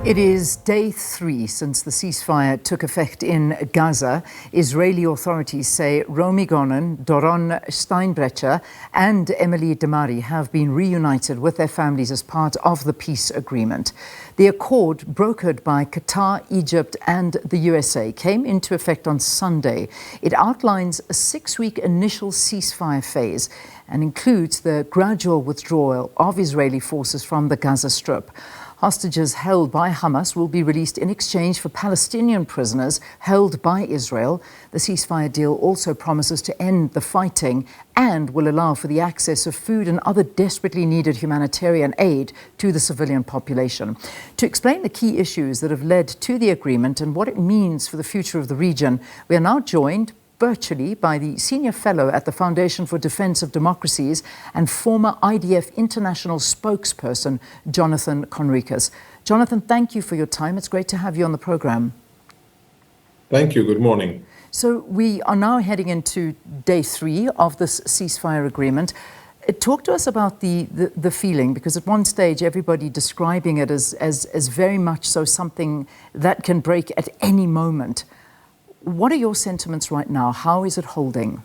It is day 3 since the ceasefire took effect in Gaza. Israeli authorities say Romi Gonen, Doron, Steinbrecher and Emily Damari have been reunited with their families as part of the peace agreement. The accord, brokered by Qatar, Egypt and the USA, came into effect on Sunday. It outlines a 6-week initial ceasefire phase and includes the gradual withdrawal of Israeli forces from the Gaza Strip. Hostages held by Hamas will be released in exchange for Palestinian prisoners held by Israel. The ceasefire deal also promises to end the fighting and will allow for the access of food and other desperately needed humanitarian aid to the civilian population. To explain the key issues that have led to the agreement and what it means for the future of the region, we are now joined virtually by the Senior Fellow at the Foundation for Defense of Democracies and former IDF International spokesperson, Jonathan Conricus. Jonathan, thank you for your time. It's great to have you on the program. Thank you. Good morning. So we are now heading into day 3 of this ceasefire agreement. Talk to us about the feeling, because at one stage everybody describing it as very much so something that can break at any moment. What are your sentiments right now? How is it holding?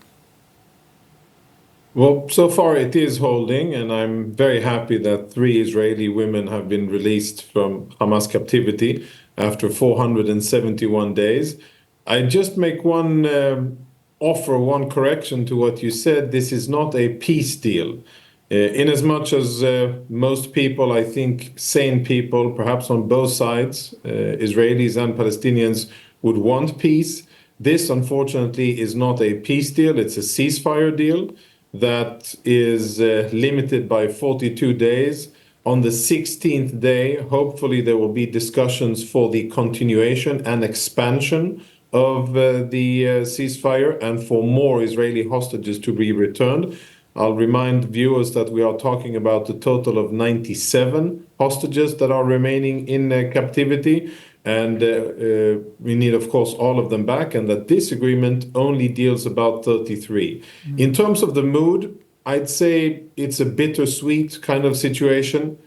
Well, so far it is holding, and I'm very happy that 3 Israeli women have been released from Hamas captivity after 471 days. I just make one correction to what you said. This is not a peace deal. In as much as most people, I think sane people, perhaps on both sides, Israelis and Palestinians, would want peace. This, unfortunately, is not a peace deal. It's a ceasefire deal that is limited by 42 days. On the 16th day, hopefully there will be discussions for the continuation and expansion of the ceasefire and for more Israeli hostages to be returned. I'll remind viewers that we are talking about a total of 97 hostages that are remaining in captivity. And we need, of course, all of them back, and that this agreement only deals about 33. In terms of the mood, I'd say it's a bittersweet kind of situation.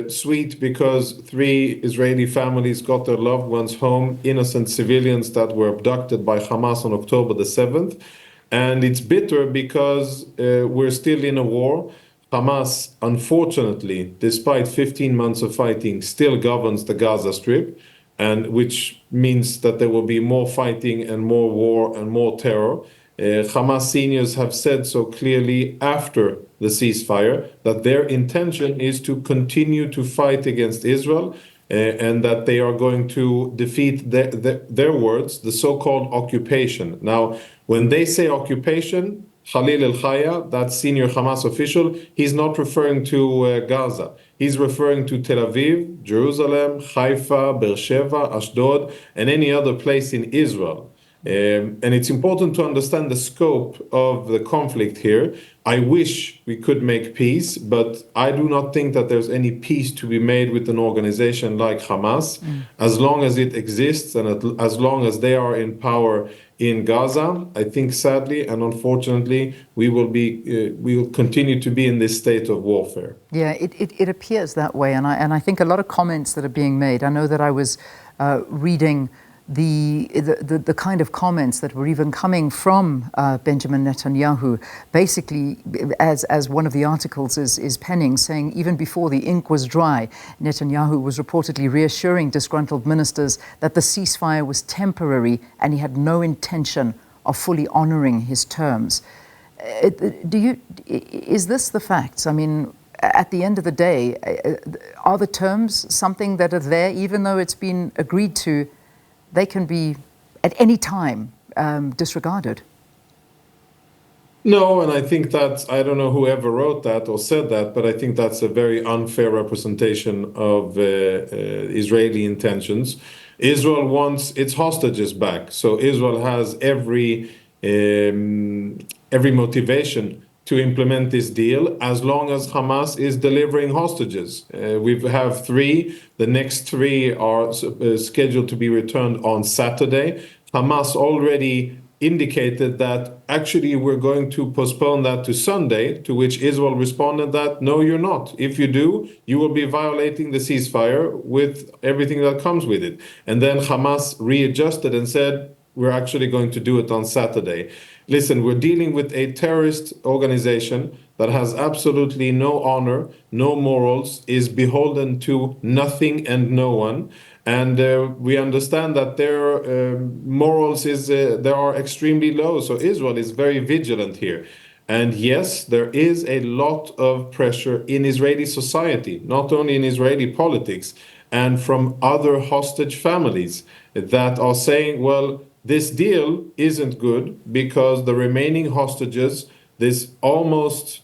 Sweet because 3 Israeli families got their loved ones home, innocent civilians that were abducted by Hamas on October the 7th. And it's bitter because we're still in a war. Hamas, unfortunately, despite 15 months of fighting, still governs the Gaza Strip, and which means that there will be more fighting and more war and more terror. Hamas seniors have said so clearly after the ceasefire that their intention is to continue to fight against Israel and that they are going to defeat their words, the so-called occupation. Now, when they say occupation, Khalil al-Khaya, that senior Hamas official, he's not referring to Gaza. He's referring to Tel Aviv, Jerusalem, Haifa, Beersheba, Ashdod, and any other place in Israel. And it's important to understand the scope of the conflict here. I wish we could make peace, but I do not think that there's any peace to be made with an organization like Hamas. As long as it exists and as long as they are in power in Gaza, I think sadly and unfortunately we will continue to be in this state of warfare. Yeah, it appears that way, and I think a lot of comments that are being made. I know that I was reading the kind of comments that were even coming from Benjamin Netanyahu, basically as one of the articles is penning, saying even before the ink was dry, Netanyahu was reportedly reassuring disgruntled ministers that the ceasefire was temporary and he had no intention of fully honoring his terms. Is this the facts? I mean, at the end of the day, are the terms something that are there, even though it's been agreed to? They can be at any time disregarded. No, and I think that, I don't know whoever wrote that or said that, but I think that's a very unfair representation of Israeli intentions. Israel wants its hostages back, so Israel has every motivation to implement this deal as long as Hamas is delivering hostages. We have 3. The next 3 are scheduled to be returned on Saturday. Hamas already indicated that actually we're going to postpone that to Sunday, to which Israel responded that, no, you're not. If you do, you will be violating the ceasefire with everything that comes with it. And then Hamas readjusted and said, we're actually going to do it on Saturday. Listen, we're dealing with a terrorist organization that has absolutely no honor, no morals, is beholden to nothing and no one. And we understand that their morals they are extremely low. So Israel is very vigilant here. And yes, there is a lot of pressure in Israeli society, not only in Israeli politics, and from other hostage families that are saying, well, this deal isn't good because the remaining hostages, this almost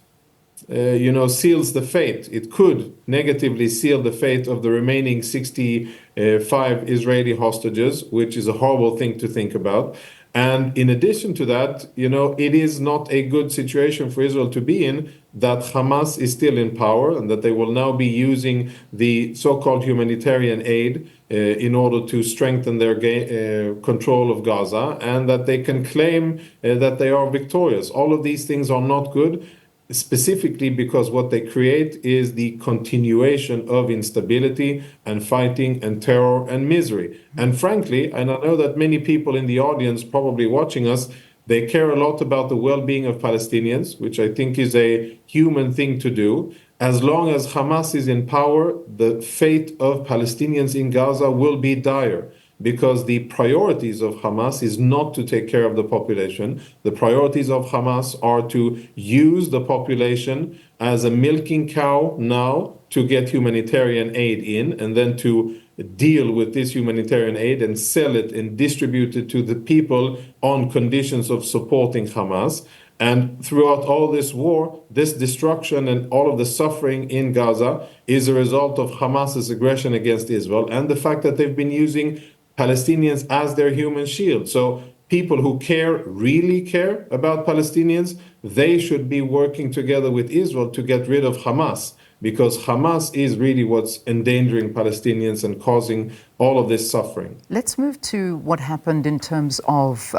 seals the fate. It could negatively seal the fate of the remaining 65 Israeli hostages, which is a horrible thing to think about. And in addition to that, it is not a good situation for Israel to be in that Hamas is still in power and that they will now be using the so-called humanitarian aid in order to strengthen their control of Gaza, and that they can claim that they are victorious. All of these things are not good, specifically because what they create is the continuation of instability and fighting and terror and misery. And frankly, and I know that many people in the audience probably watching us, they care a lot about the well-being of Palestinians, which I think is a human thing to do. As long as Hamas is in power, the fate of Palestinians in Gaza will be dire, because the priorities of Hamas is not to take care of the population. The priorities of Hamas are to use the population as a milking cow now to get humanitarian aid in, and then to deal with this humanitarian aid and sell it and distribute it to the people on conditions of supporting Hamas. And throughout all this war, this destruction and all of the suffering in Gaza is a result of Hamas's aggression against Israel and the fact that they've been using Palestinians as their human shield. So people who really care about Palestinians, they should be working together with Israel to get rid of Hamas, because Hamas is really what's endangering Palestinians and causing all of this suffering. Let's move to what happened in terms of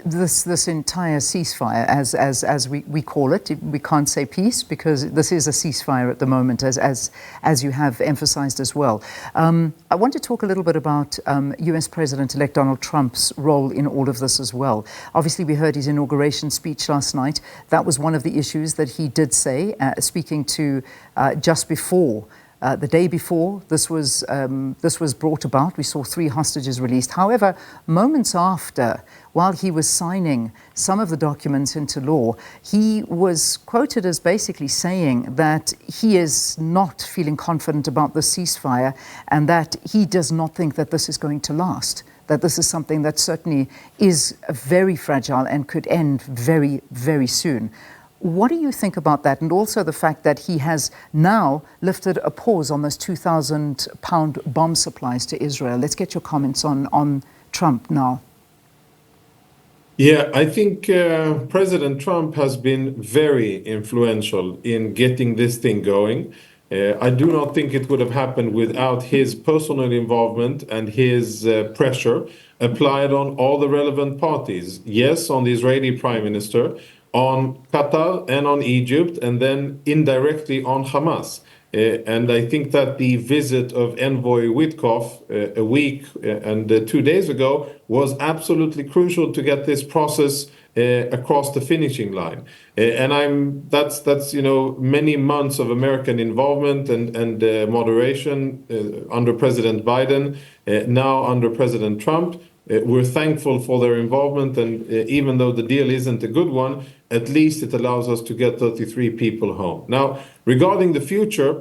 this entire ceasefire, as we call it. We can't say peace because this is a ceasefire at the moment, as you have emphasized as well. I want to talk a little bit about US President-elect Donald Trump's role in all of this as well. Obviously, we heard his inauguration speech last night. That was one of the issues that he did say, speaking to just before the day before this was brought about. We saw 3 hostages released. However, moments after, while he was signing some of the documents into law, he was quoted as basically saying that he is not feeling confident about the ceasefire and that he does not think that this is going to last, that this is something that certainly is very fragile and could end very, very soon. What do you think about that? And also the fact that he has now lifted a pause on those 2,000-pound bomb supplies to Israel. Let's get your comments on Trump now. Yeah, I think President Trump has been very influential in getting this thing going. I do not think it would have happened without his personal involvement and his pressure applied on all the relevant parties. Yes, on the Israeli Prime Minister, on Qatar and on Egypt, and then indirectly on Hamas. And I think that the visit of Envoy Witkoff a week and 2 days ago was absolutely crucial to get this process across the finishing line. And that's many months of American involvement and moderation under President Biden, now under President Trump. We're thankful for their involvement, and even though the deal isn't a good one, at least it allows us to get 33 people home. Now, regarding the future,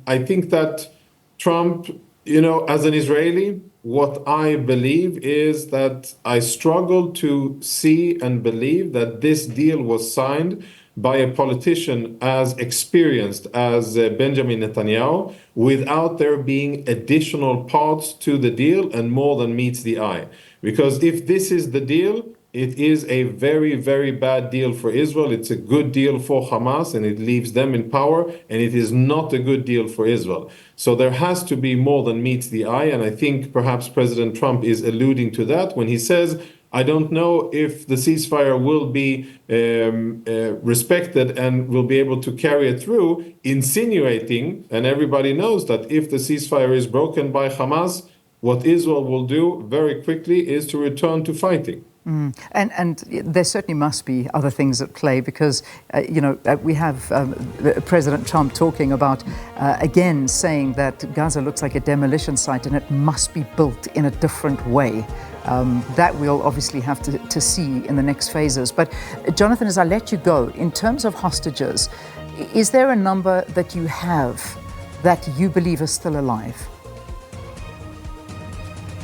I think that Trump, as an Israeli, what I believe is that I struggle to see and believe that this deal was signed by a politician as experienced as Benjamin Netanyahu without there being additional parts to the deal and more than meets the eye. Because if this is the deal, it is a very, very bad deal for Israel. It's a good deal for Hamas and it leaves them in power, and it is not a good deal for Israel. So there has to be more than meets the eye, and I think perhaps President Trump is alluding to that when he says, I don't know if the ceasefire will be respected and will be able to carry it through, insinuating, and everybody knows that if the ceasefire is broken by Hamas, what Israel will do very quickly is to return to fighting. And there certainly must be other things at play because, we have President Trump talking about, again, saying that Gaza looks like a demolition site and it must be built in a different way. That we'll obviously have to see in the next phases. But Jonathan, as I let you go, in terms of hostages, is there a number that you have that you believe are still alive?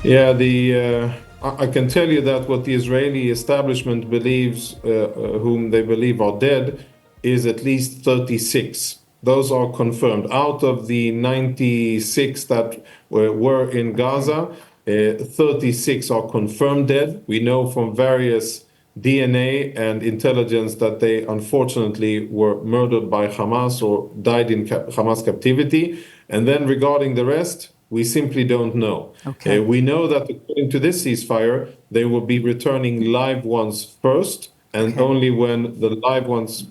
Yeah, I can tell you that what the Israeli establishment believes, whom they believe are dead, is at least 36. Those are confirmed. Out of the 96 that were in Gaza, 36 are confirmed dead. We know from various DNA and intelligence that they unfortunately were murdered by Hamas or died in Hamas captivity. And then regarding the rest, we simply don't know. Okay. We know that according to this ceasefire, they will be returning live ones first, and only when the live ones,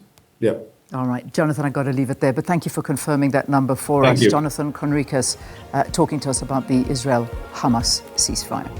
All right, Jonathan, I've got to leave it there, but thank you for confirming that number for us. Thank you. Jonathan Conricus talking to us about the Israel-Hamas ceasefire.